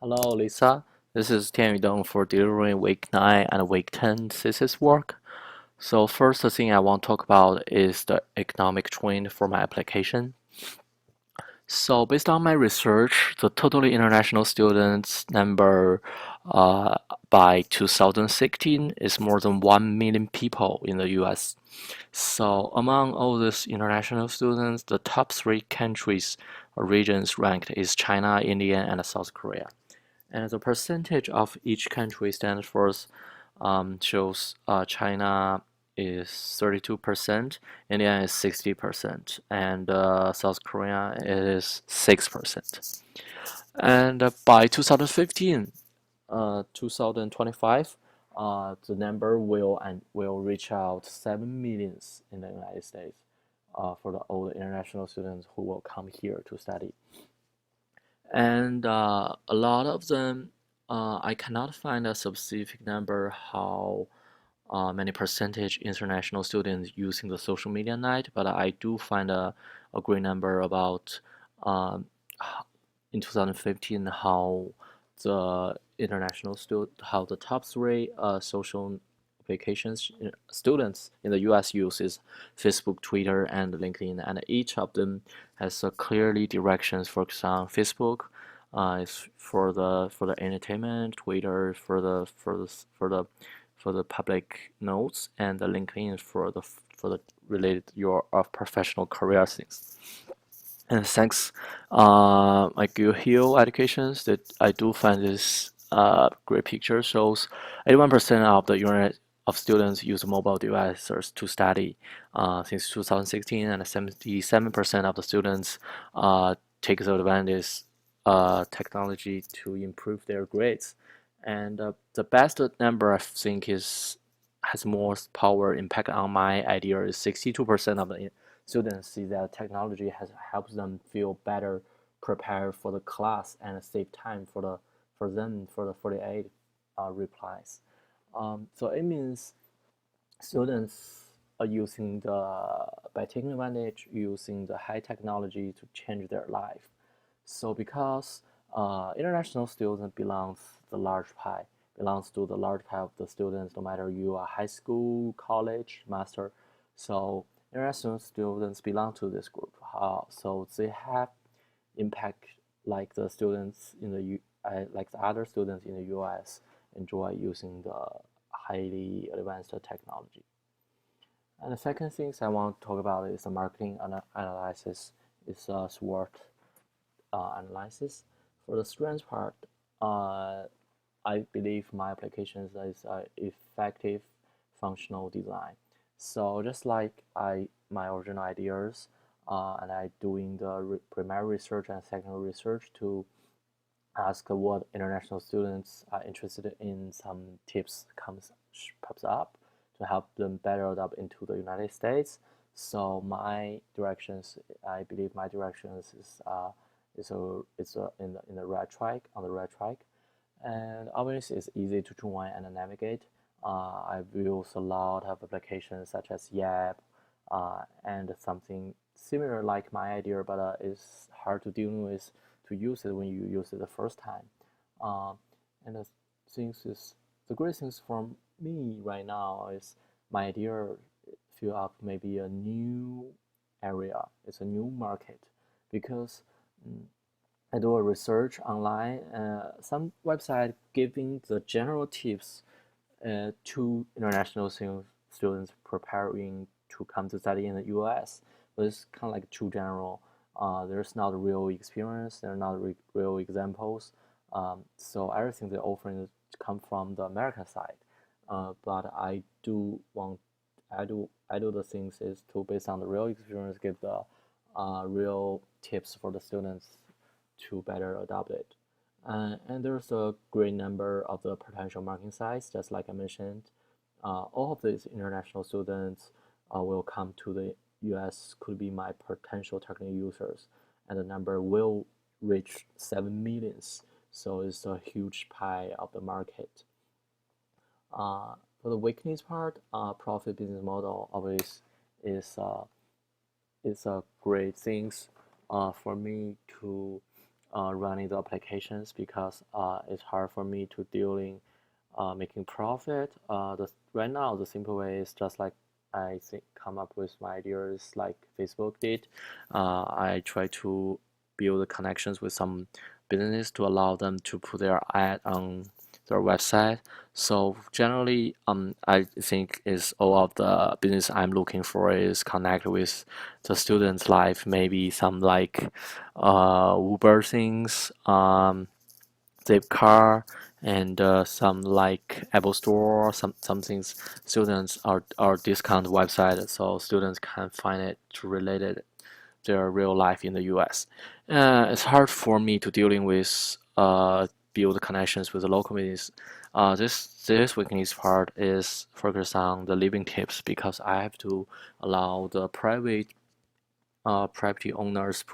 Hello, Lisa. This is Tian Yudong for delivering week 9 and week 10 thesis work. So first thing I want to talk about is the economic trend for my application. So based on my research, the totally international students number uh, by 2016 is more than 1 million people in the US. So among all these international students, the top three countries or regions ranked is China, India, and South Korea. And the percentage of each country stands for shows China is 32%, India is 60%, and South Korea is 6%. And by 2015, 2025, the number will reach out 7 millions in the United States for the all the international students who will come here to study. And a lot of them, I cannot find a specific number how many percentage international students using the social media night, but I do find a great number about um, in 2015 how the how the top three social applications students in the US uses Facebook, Twitter, and LinkedIn, and each of them has a clearly directions. For example, Facebook is for the entertainment, Twitter for the public notes, and the LinkedIn for the related your professional career things. And thanks, my Gil Hill educations that I do find this great picture shows 81% of the unit of students use mobile devices to study since 2016, and 77% of the students take the advantage technology to improve their grades. And the best number I think is has more power impact on my idea is 62% of the students see that technology has helped them feel better prepared for the class and save time for them for the 48 replies. So it means students are using the by taking advantage using the high technology to change their life. So because international students belongs to the large pie of the students, no matter you are high school, college, master. So international students belong to this group. So they have impact like the students in the like the other students in the US enjoy using the highly advanced technology. And the second thing I want to talk about is the marketing analysis. Is SWOT analysis. For the strength part, I believe my application is effective functional design. So just like my original ideas, and I doing the primary research and secondary research to ask what international students are interested in. Some tips pops up to help them better adapt into the United States. So my directions, I believe my directions is in the right track on the right track, and obviously it's easy to join and navigate. I've used a lot of applications such as Yap, and something similar like my idea, but it's hard to deal with to use it when you use it the first time. Uh, and the great things for me right now is my idea fill up maybe a new area. It's a new market because mm, I do a research online. Some website giving the general tips to international students preparing to come to study in the US, but it's kind of like too general. There's not real experience. There are not real examples. So everything they're offering come from the American side. But I do the things is to based on the real experience give the real tips for the students to better adopt it. And there's a great number of the potential marketing sites, just like I mentioned. All of these international students will come to the US, could be my potential technical users, and the number will reach 7 millions. So it's a huge pie of the market. For the weakness part, profit business model always is is a great things for me to running the applications because it's hard for me to dealing making profit. Right now the simple way is just like I think come up with my ideas like Facebook did. I try to build connections with some business to allow them to put their ad on their website. So generally, I think is all of the business I'm looking for is connect with the students' life. Maybe some like Uber things, Zipcar, and some like Apple Store, some things students are discount website, so students can find it to relate it their real life in the US. It's hard for me to dealing with build connections with the local communities. This weakness part is focused on the living tips because I have to allow the private property owners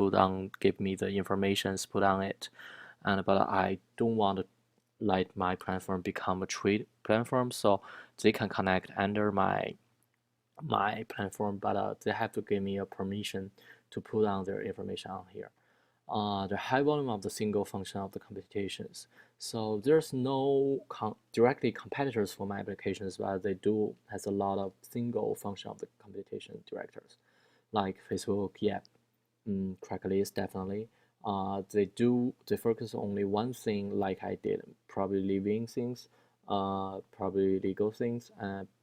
give me the informations put on it, and but I don't want to let my platform become a trade platform, so they can connect under my platform, but they have to give me a permission to put on their information on here. The high volume of the single function of the computations. So there's no directly competitors for my applications, but they do has a lot of single function of the computation directors, like Facebook, yeah, Craigslist definitely. They focus only one thing like I did, probably living things, probably legal things,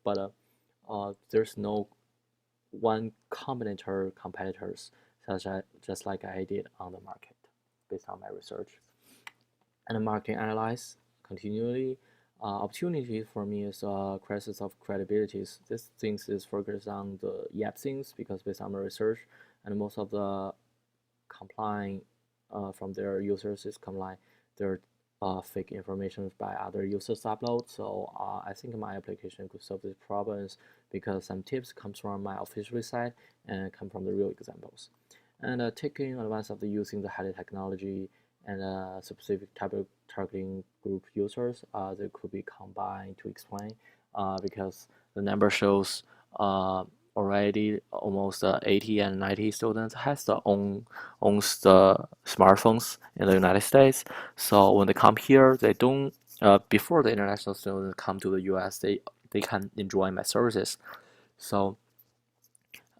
but there's no one competitors such as just like I did on the market based on my research. And the market analyze continually. Opportunity for me is a crisis of credibilities. This things is focused on the Yap things because based on my research and most of the complying from their users is complying their fake information by other users upload. So I think my application could solve these problems because some tips comes from my official site and come from the real examples. And taking advantage of the using the highlight technology and specific type of targeting group users, they could be combined to explain because the number shows already almost 80 and 90 students owns the smartphones in the United States. So when they come here, they don't before the international students come to the US, they can enjoy my services. So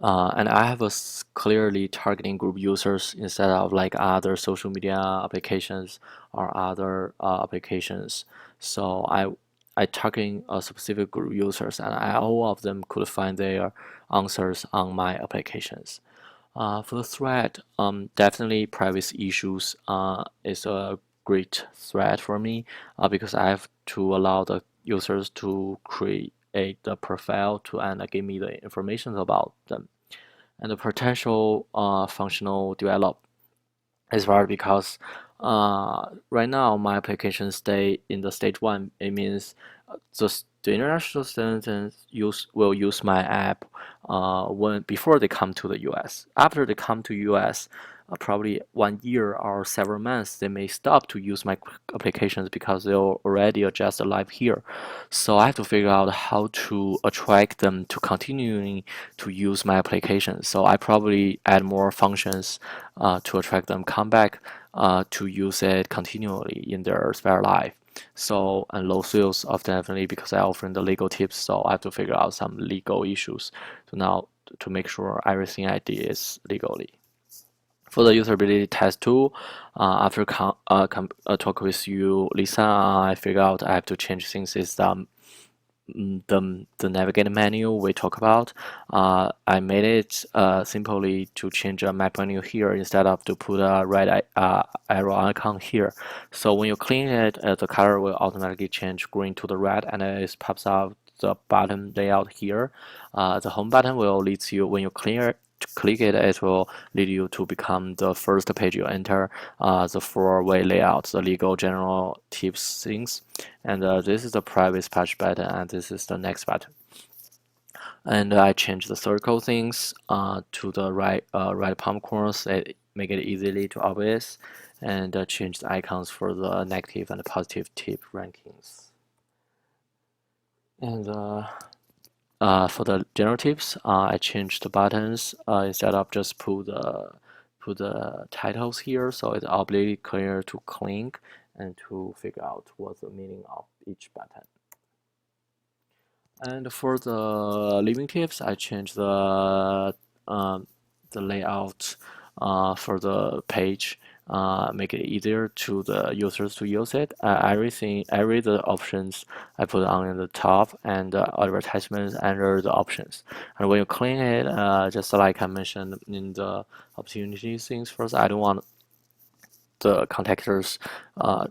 and I have a clearly targeting group users instead of like other social media applications or other applications. So I targeting a specific group users, and all of them could find their answers on my applications. For the threat, definitely privacy issues is a great threat for me because I have to allow the users to create the profile to and give me the information about them. And the potential functional develop is hard because right now my application stay in the stage one. It means the international students will use my app when before they come to the US. After they come to US, probably 1 year or several months, they may stop to use my applications because they'll already adjust their life here. So I have to figure out how to attract them to continuing to use my applications. So I probably add more functions to attract them come back to use it continually in their spare life. So and low sales of definitely because I offer the legal tips. So I have to figure out some legal issues to make sure everything I did is legally. For the usability test tool, after talk with you, Lisa, I figure out I have to change things is the navigate menu we talk about. I made it simply to change a map menu here instead of to put a red arrow icon here. So when you clean it, the color will automatically change green to the red, and it pops out the button layout here. The home button will lead you when you click it, it will lead you to become the first page you enter the four-way layout, the legal general tips things. And this is the private patch button, and this is the next button. And I change the circle things to the right palm corners, make it easily to obvious, and change the icons for the negative and positive tip rankings. And for the general tips, I changed the buttons instead of just put put the titles here, so it's obviously clear to click and to figure out what's the meaning of each button. And for the living tips, I changed the layout for the page, make it easier to the users to use it. Every the options I put on the top, and advertisements under the options. And when you clean it, just like I mentioned in the opportunity things first, I don't want the contactors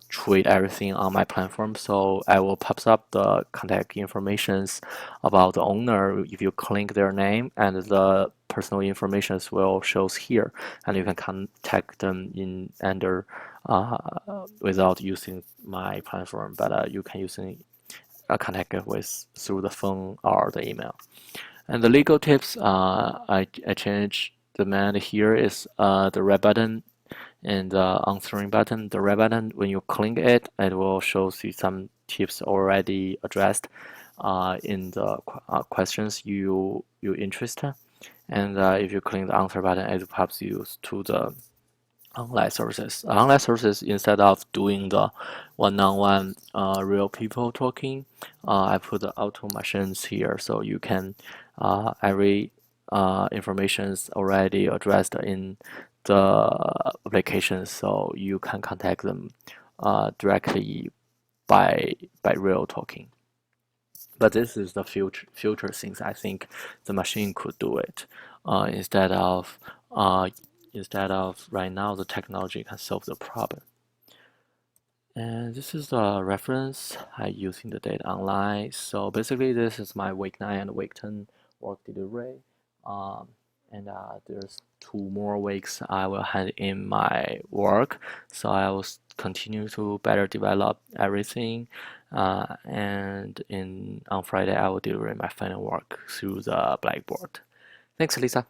treat everything on my platform, so I will pop up the contact informations about the owner if you click their name, and the personal information will shows here, and you can contact them in under without using my platform, but you can using contact with through the phone or the email. And the legal tips, I changed the command here is the red button and the answering button. The red button, when you click it, it will show you some tips already addressed in the questions you interested. And if you click the answer button, it pops you to the online services. Online services, instead of doing the one-on-one real people talking, I put the automations here, so you can every informations already addressed in the application, so you can contact them directly by real talking. But this is the future things. I think the machine could do it instead of right now the technology can solve the problem. And this is the reference I use in the data online. So basically, this is my week 9 and week 10 work delivery. And there's 2 more weeks I will hand in my work. So I will continue to better develop everything. And on Friday, I will deliver my final work through the Blackboard. Thanks, Lisa.